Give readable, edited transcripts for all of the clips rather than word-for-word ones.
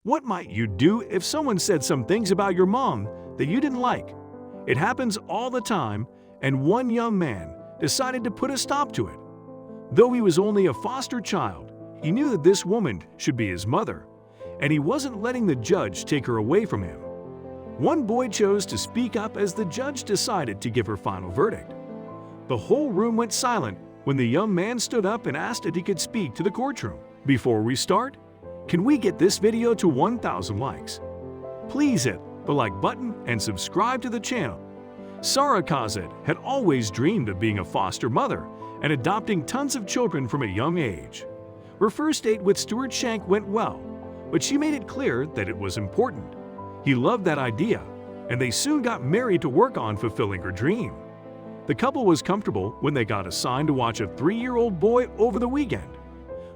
What might you do if someone said some things about your mom that you didn't like? It happens all the time, and one young man decided to put a stop to it. Though he was only a foster child, he knew that this woman should be his mother, and he wasn't letting the judge take her away from him. One boy chose to speak up as the judge decided to give her final verdict. The whole room went silent when the young man stood up and asked if he could speak to the courtroom. Before we start, can we get this video to 1,000 likes? Please hit the like button and subscribe to the channel. Sarah Kazet had always dreamed of being a foster mother and adopting tons of children from a young age. Her first date with Stuart Shank went well, but she made it clear that it was important. He loved that idea, and they soon got married to work on fulfilling her dream. The couple was comfortable when they got assigned to watch a 3-year-old boy over the weekend.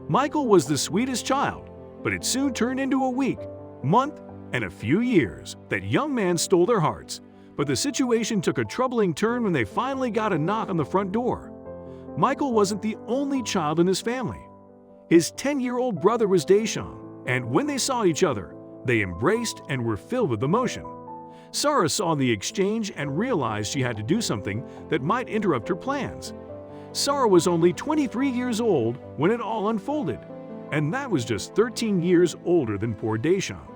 Michael was the sweetest child, but it soon turned into a week, month, and a few years. That young man stole their hearts, but the situation took a troubling turn when they finally got a knock on the front door. Michael wasn't the only child in his family. His 10-year-old brother was Deshaun, and when they saw each other, they embraced and were filled with emotion. Sarah saw the exchange and realized she had to do something that might interrupt her plans. Sarah was only 23 years old when it all unfolded, and that was just 13 years older than poor Deshaun.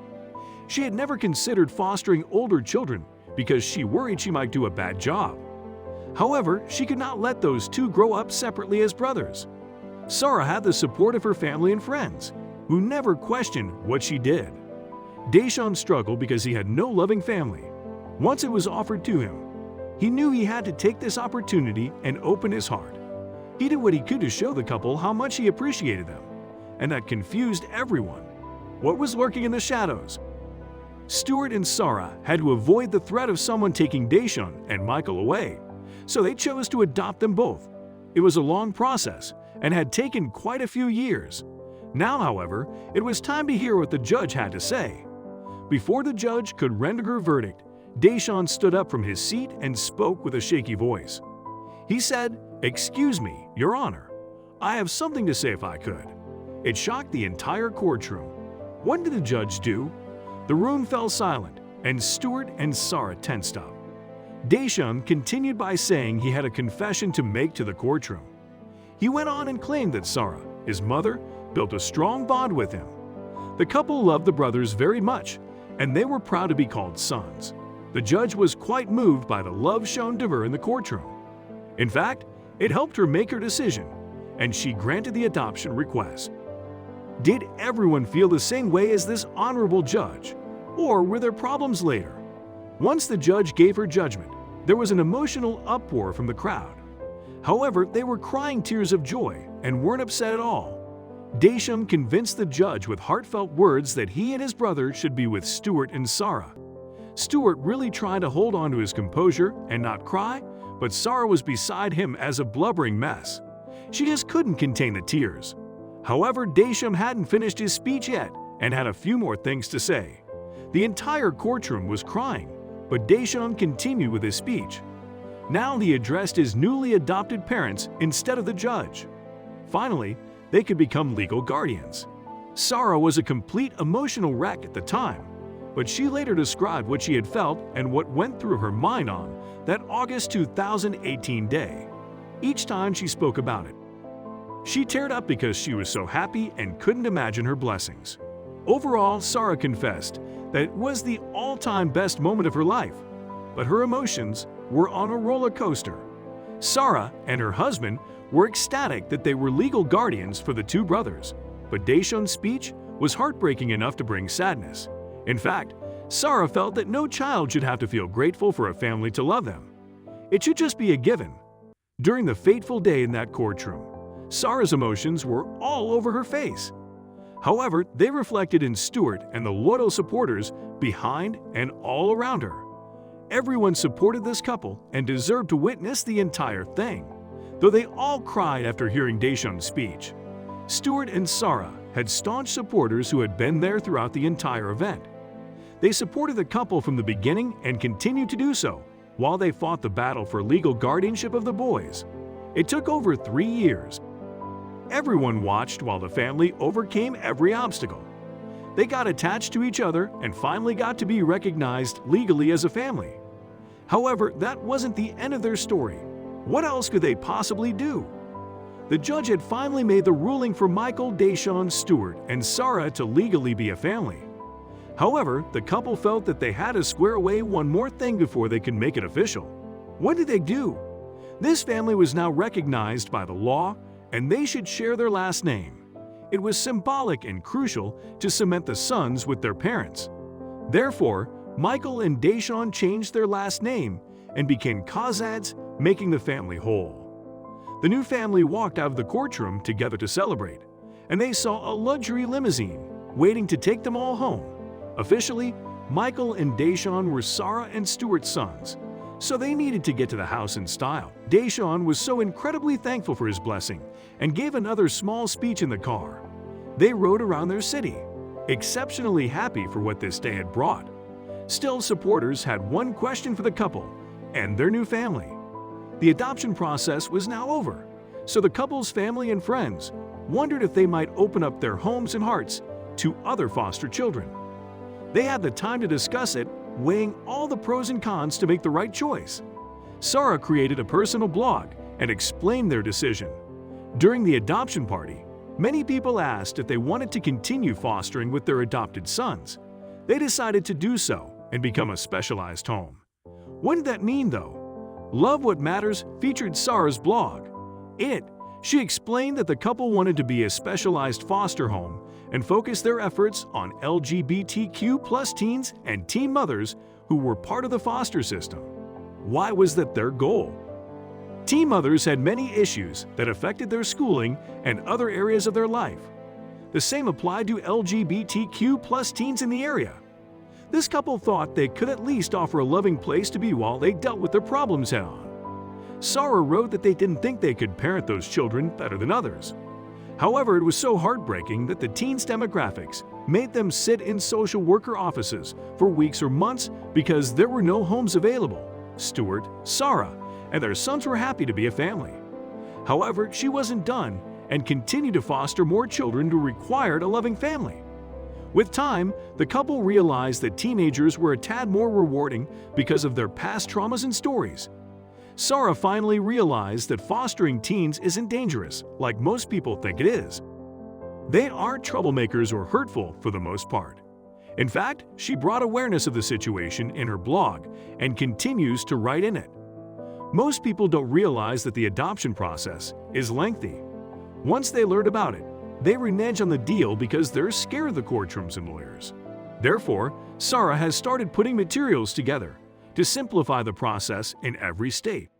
She had never considered fostering older children because she worried she might do a bad job. However, she could not let those two grow up separately as brothers. Sarah had the support of her family and friends, who never questioned what she did. Deshaun struggled because he had no loving family. Once it was offered to him, he knew he had to take this opportunity and open his heart. He did what he could to show the couple how much he appreciated them, and that confused everyone. What was lurking in the shadows? Stuart and Sarah had to avoid the threat of someone taking Deshaun and Michael away, so they chose to adopt them both. It was a long process and had taken quite a few years. Now, however, it was time to hear what the judge had to say. Before the judge could render her verdict, Deshaun stood up from his seat and spoke with a shaky voice. He said, "Excuse me, Your Honor. I have something to say if I could." It shocked the entire courtroom. What did the judge do? The room fell silent, and Stuart and Sarah tensed up. Deshaun continued by saying he had a confession to make to the courtroom. He went on and claimed that Sarah, his mother, built a strong bond with him. The couple loved the brothers very much, and they were proud to be called sons. The judge was quite moved by the love shown to her in the courtroom. In fact, it helped her make her decision, and she granted the adoption request. Did everyone feel the same way as this honorable judge, or were there problems later? Once the judge gave her judgment, there was an emotional uproar from the crowd. However, they were crying tears of joy and weren't upset at all. Deshaun convinced the judge with heartfelt words that he and his brother should be with Stuart and Sarah. Stuart really tried to hold on to his composure and not cry, but Sarah was beside him as a blubbering mess. She just couldn't contain the tears. However, Deshaun hadn't finished his speech yet and had a few more things to say. The entire courtroom was crying, but Deshaun continued with his speech. Now he addressed his newly adopted parents instead of the judge. Finally, they could become legal guardians. Sarah was a complete emotional wreck at the time, but she later described what she had felt and what went through her mind on that August 2018 day. Each time she spoke about it, she teared up because she was so happy and couldn't imagine her blessings. Overall, Sarah confessed that it was the all-time best moment of her life, but her emotions were on a roller coaster. Sarah and her husband were ecstatic that they were legal guardians for the two brothers, but Deshaun's speech was heartbreaking enough to bring sadness. In fact, Sarah felt that no child should have to feel grateful for a family to love them. It should just be a given. During the fateful day in that courtroom, Sarah's emotions were all over her face. However, they reflected in Stuart and the loyal supporters behind and all around her. Everyone supported this couple and deserved to witness the entire thing, though they all cried after hearing Deshaun's speech. Stuart and Sarah had staunch supporters who had been there throughout the entire event. They supported the couple from the beginning and continued to do so while they fought the battle for legal guardianship of the boys. It took over 3 years. Everyone watched while the family overcame every obstacle. They got attached to each other and finally got to be recognized legally as a family. However, that wasn't the end of their story. What else could they possibly do? The judge had finally made the ruling for Michael, Deshawn, Stewart, and Sarah to legally be a family. However, the couple felt that they had to square away one more thing before they could make it official. What did they do? This family was now recognized by the law, and they should share their last name. It was symbolic and crucial to cement the sons with their parents. Therefore, Michael and Deshawn changed their last name and became Kazads, making the family whole. The new family walked out of the courtroom together to celebrate, and they saw a luxury limousine waiting to take them all home. Officially, Michael and Deshawn were Sarah and Stewart's sons, so they needed to get to the house in style. Deshawn was so incredibly thankful for his blessing and gave another small speech in the car. They rode around their city, exceptionally happy for what this day had brought. Still, supporters had one question for the couple and their new family. The adoption process was now over, so the couple's family and friends wondered if they might open up their homes and hearts to other foster children. They had the time to discuss it, weighing all the pros and cons to make the right choice. Sarah created a personal blog and explained their decision. During the adoption party, many people asked if they wanted to continue fostering with their adopted sons. They decided to do so and become a specialized home. What did that mean, though? Love What Matters featured Sarah's blog. She explained that the couple wanted to be a specialized foster home and focus their efforts on LGBTQ+ teens and teen mothers who were part of the foster system. Why was that their goal? Teen mothers had many issues that affected their schooling and other areas of their life. The same applied to LGBTQ+ teens in the area. This couple thought they could at least offer a loving place to be while they dealt with their problems head-on. Sarah wrote that they didn't think they could parent those children better than others. However, it was so heartbreaking that the teens' demographics made them sit in social worker offices for weeks or months because there were no homes available. Stewart, Sarah, and their sons were happy to be a family. However, she wasn't done and continued to foster more children who required a loving family. With time, the couple realized that teenagers were a tad more rewarding because of their past traumas and stories. Sarah finally realized that fostering teens isn't dangerous, like most people think it is. They aren't troublemakers or hurtful for the most part. In fact, she brought awareness of the situation in her blog and continues to write in it. Most people don't realize that the adoption process is lengthy. Once they learn about it, they renege on the deal because they're scared of the courtrooms and lawyers. Therefore, Sarah has started putting materials together to simplify the process in every state.